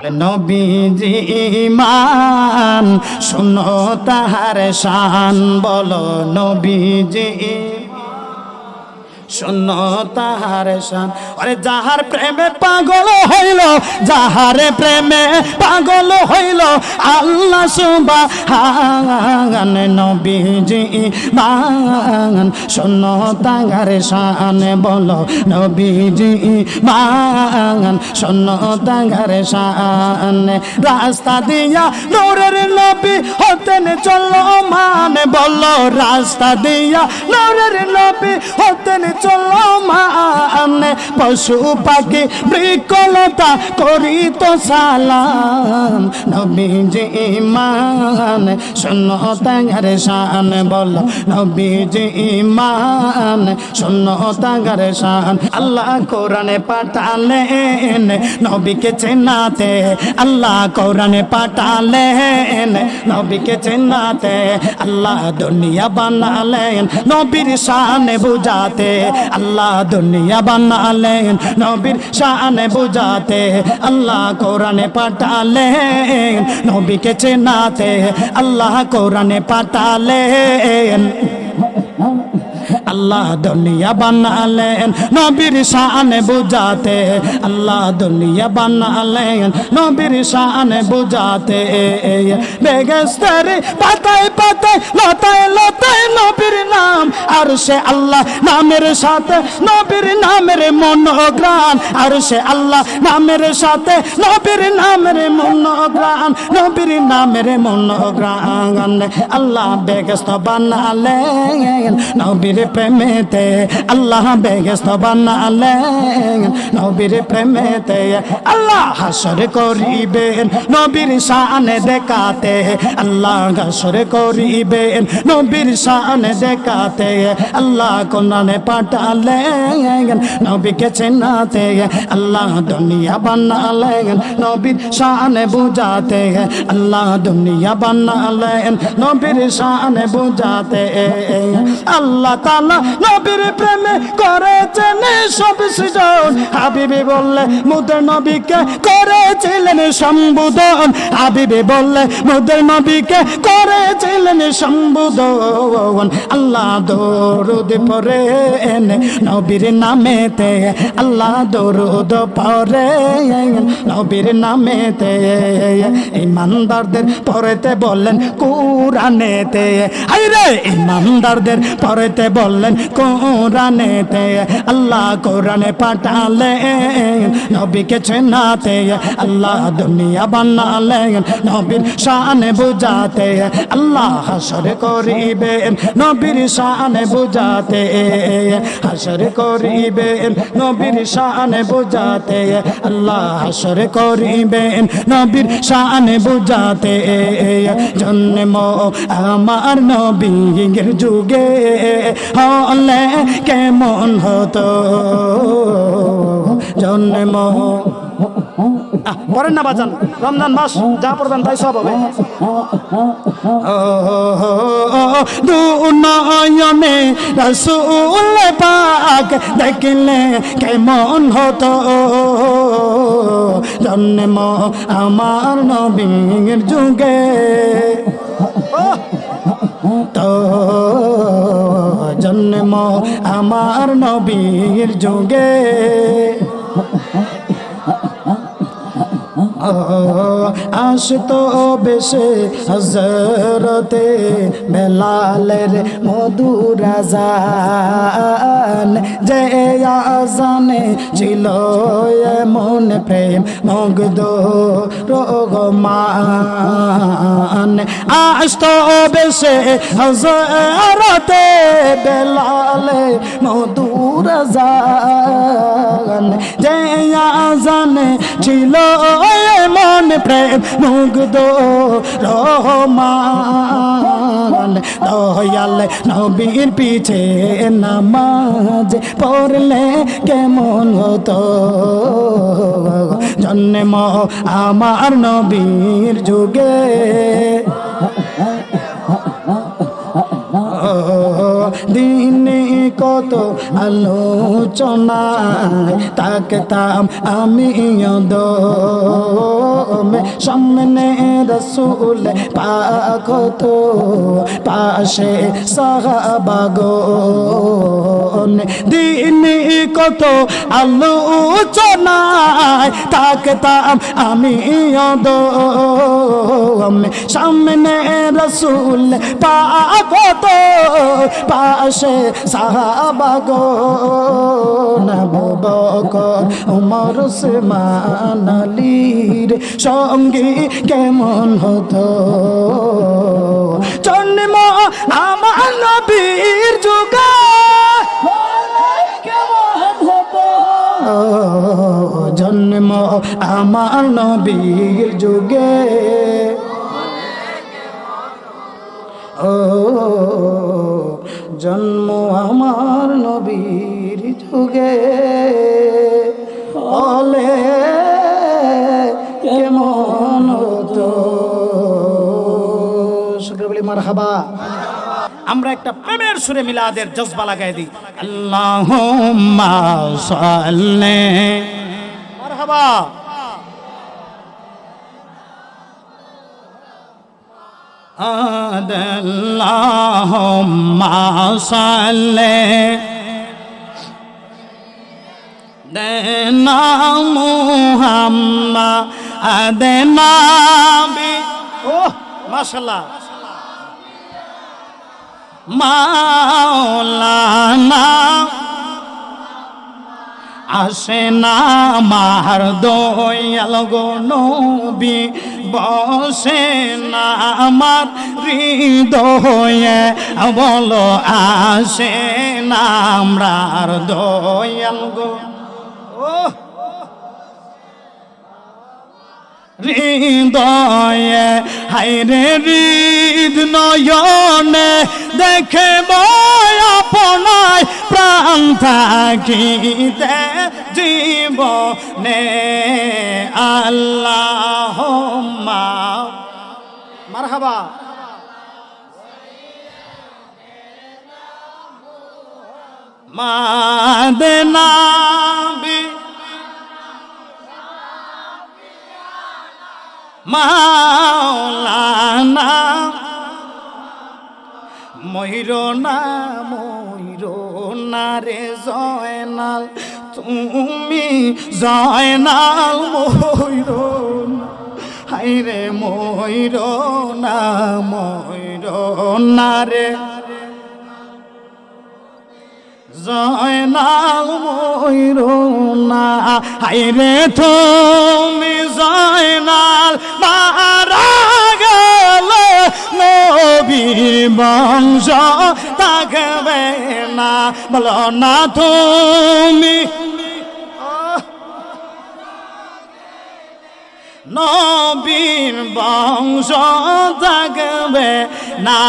নবীজি ইমান শুনো তাহার শান বলো নবীজি শুনো তাহার শান। আরে যাহার প্রেমে পাগল হইল, যাহারে প্রেমে পাগল হইল আল্লাহ সুবহান। নবীজি ইমান শুনো তাহার শান বলো নবীজি ইমান শুনো তাহার শান। রাস্তা দিয়া নূরের নবী হতেন চলো মান বলো, রাস্তা দিয়া নূরের নবী হতেন চলো মান। পশু পাখি বৃক্ষলতা করিত সালাম নবীজি ইমান শুনো তাহার শান বলো নবীজি ইমান শুনো তাহার শান। আল্লাহ কোরআনে পাঠালেন নবীকে চেনাতে, আল্লাহ কোরআনে পাঠালেন নবীকে চেনাতে। আল্লাহ দুনিয়া বানালেন নবীর শান বুঝাতে, আল্লাহ দুনিয়া বানালেন নবীর শান বুঝাতে। আল্লাহ কোরআনে পাঠালেন নবীকে চেনাতে, আল্লাহ কোরআনে পাঠালেন। আল্লাহ দুনিয়া বানালেন নবীর শান বুঝাতে, আল্লাহ দুনিয়া বানালেন নবীর শান বুঝাতে। বেগেস্তের পাতায় পাতায় লতায় লতায় নবীর নাম, আর সে আল্লাহ নামের সাথে নবীর নামের মনোগ্রাম, আর সে আল্লাহ নামের সাথে নবীর নামের মনোগ্রাম, নবীর নামের মনোগ্রাম। আল্লাহ বেগেস্ত বানালেন নবীর প্রেমেতে, আল্লাহ বেহেশত বানালেন নবীর প্রেমেতে। আল্লাহ হাসর করিবেন নবীর শান দেখাতে, আল্লাহ হাসর করিবেন নবীর শান দেখাতে। আল্লাহ কোরআনে পাঠালেন নবীকে চেনাতে, আল্লাহ দুনিয়া বানালেন নবীর শান বুঝাতে, আল্লাহ দুনিয়া বানালেন নবীর শান বুঝাতে। আল্লাহ তাআলা নবীর প্রেমে করেছেন সব সৃজন, হাবিবি বললে মুদের নবীকে করেছিলেন সম্বোধন, হাবিবি বললে মুদের নবীকে করেছিলেন সম্বোধন। আল্লাহ দরুদ পড়েন নবীর নামেতে, আল্লাহ দরুদ পড়েন নবীর নামেতে। ইমানদারদের পড়তে বললেন কোরআনেতে, আইরে ইমানদারদের পড়তে বললেন কোরআনেতে। আল্লাহ কোরআনে পাঠালেন নবীকে চেনাতে, আল্লাহ দুনিয়া বানালেন নবীর শান বুঝাতে। আল্লাহ হাসর করিবেন নবীর শান বুঝাতে, হাসর করিবেন নবীর শান বুঝাতে। আল্লাহ হাসর করিবেন নবীর শান বুঝাতে। জন্ম আমার নবীর যুগে হলে কেমন হতো জন্ম। পড়েন না বাজান, রমজান মাস যা পড়বেন তাই সব হবে। দুনয়নে রাসূল পাক দেখলে কেমন হতো জন্ম আমার নবীর যুগে। তো জন্ম আমার নবীর যুগে। আসতো বেশে হযরতে বেলালের মধুর আযান, যে আযানে ছিল এমন প্রেম মুগ্ধ রোগমান। আসতো বেশে হযরতে বেলালে মধুর আযান, যে আযানে ছিল মন প্রেম মুগ্ধ রহমান। দয়াল নবীর পিছে নামাজ পড়লে কেমন হতো জন্ম আমার নবীর যুগে। দিনে কত আলোচনায় তাকতাম আমি দমে সামনে রসুল পাক হতো পাশে সাহাবাগণ দিনে কত আলোচনায় তাকতাম আমি দমে সামনে রসুল পাক হতো পাশে সাহাবাগণ আবু বকর ওমর ওসমান আলীর সঙ্গী কেমন হতো জন্ম আমার নবীর যুগে কেমন হতো জন্ম আমার নবীর যুগে ও জন্ম আমার নবীর যুগে হলে কেমন হতো শুকর বলি মারহাবা। আমরা একটা প্রেমের সুরে মিলাদের জজবা লাগাই দিই আল্লাহুম্মা সাল্লি মারহাবা আল্লাহুম্মা সাল্লি দেনা মুহাম্মাদ নবী ও মাশাআল্লাহ মাওলানা আসে না মার দয়াল গো নবী বসে না আমার হৃদয়ে বলো আসে না আমরার দয়াল গো হৃদয়ে হায়রে হৃদ নয়নে দেখে আপনায় প্রাণ থাকিতে জীবনে আল্লাহুম্মা মারহাবা মাদনাবি মাওলানা ময়ূরনা রে জয়নাল তুমি জয়নাল ময়ূরনা হায়রে ময়ূরনা রে জয়নাল ময়ূরনা হায়রে তুমি জয়নাল মারা গেলে নবীর বংশ থাকবে না বলো না তুমি নবীর বংশ থাকবে না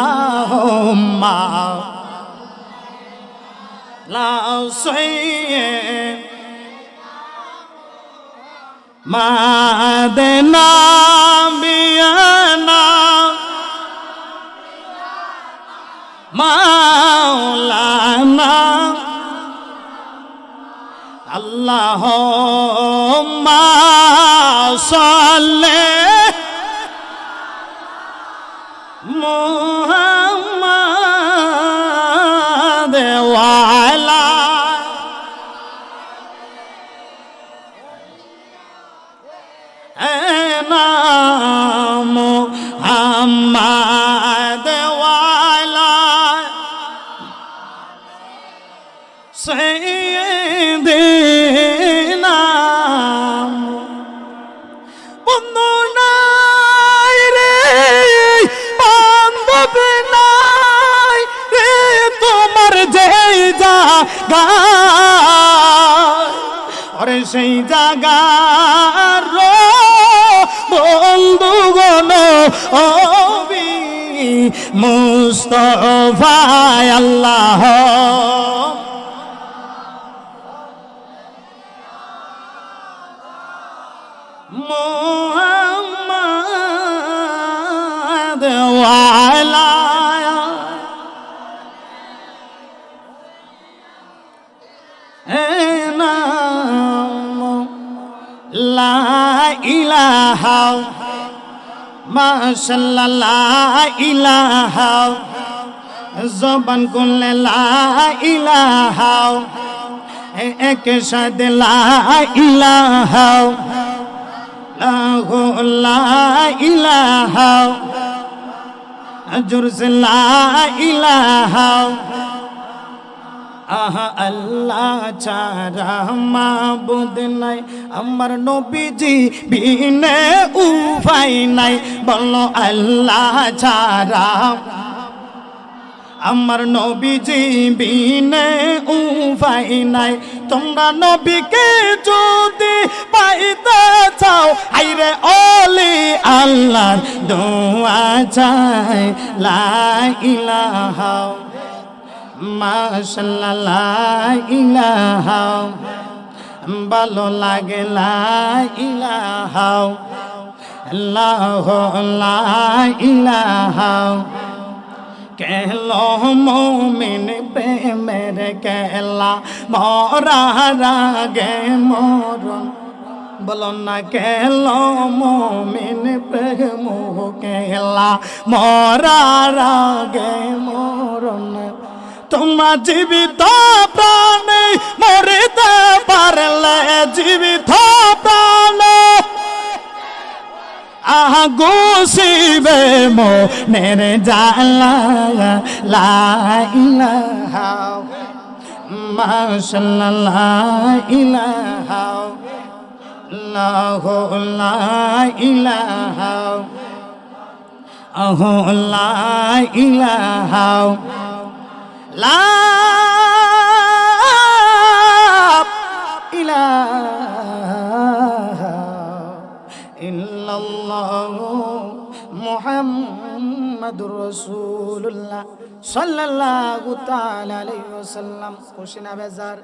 আল্লাহুম্মা লা সাইয়্যিদ মাদনা বিয়ানা মাওলানা আল্লাহুম্মা সাল্লি মুহাম্মাদ ওয়া আলা মুহাম্মাদ ওয়া আলা সাইয়্যিদিনা বন্ধু নাই রে বান্ধব নাই রে তোমার যেই জায়গা ওরে সেই জায়গার বন্ধুগণ মুস্তাফা আল্লাহ মুহাম্মদ ওয়া আলা লা ইলাহা মাশাআল্লাহ লা ইলাহা জবান খুললে লা ইলাহা এক সাথে লা ইলাহা লা ইলাহা জোরসে লা ইলাহা আহা আল্লাহ ছাড়া মাবুদ নাই আমার নবীজি বিনে উপায় নাই বলো আল্লাহ ছাড়া আমার নবীজি বিনে উপায় নাই তোমরা নবীকে যদি পাইতে চাও আইরে ওলি আল্লাহর দোয়া চাই লা ইলাহা মাশাআল্লাহ লা ইলাহা ভালো লাগে লা ইলাহা আল্লাহ লা ইলাহা কেলো মোমিন প্রেমের কেলা মরার আগে মরণ বলো না কেলো মোমিন প্রেম কেলা মরার আগে মরণ তোমরা জীবিত প্রাণে মরিতে পারলে জীবিত প্রাণে আহা গুছিবে মনের জালা লা ইলাহা মাশাআল্লাহ লা ইলাহা আল্লাহু লা ইলাহা আহু লা ইলাহা লা ইলাহা ইল্লাল্লাহু মুহাম্মাদুর রাসূলুল্লাহ সাল্লাল্লাহু তাআলা আলাইহি ওয়াসাল্লাম খুশি না বেজার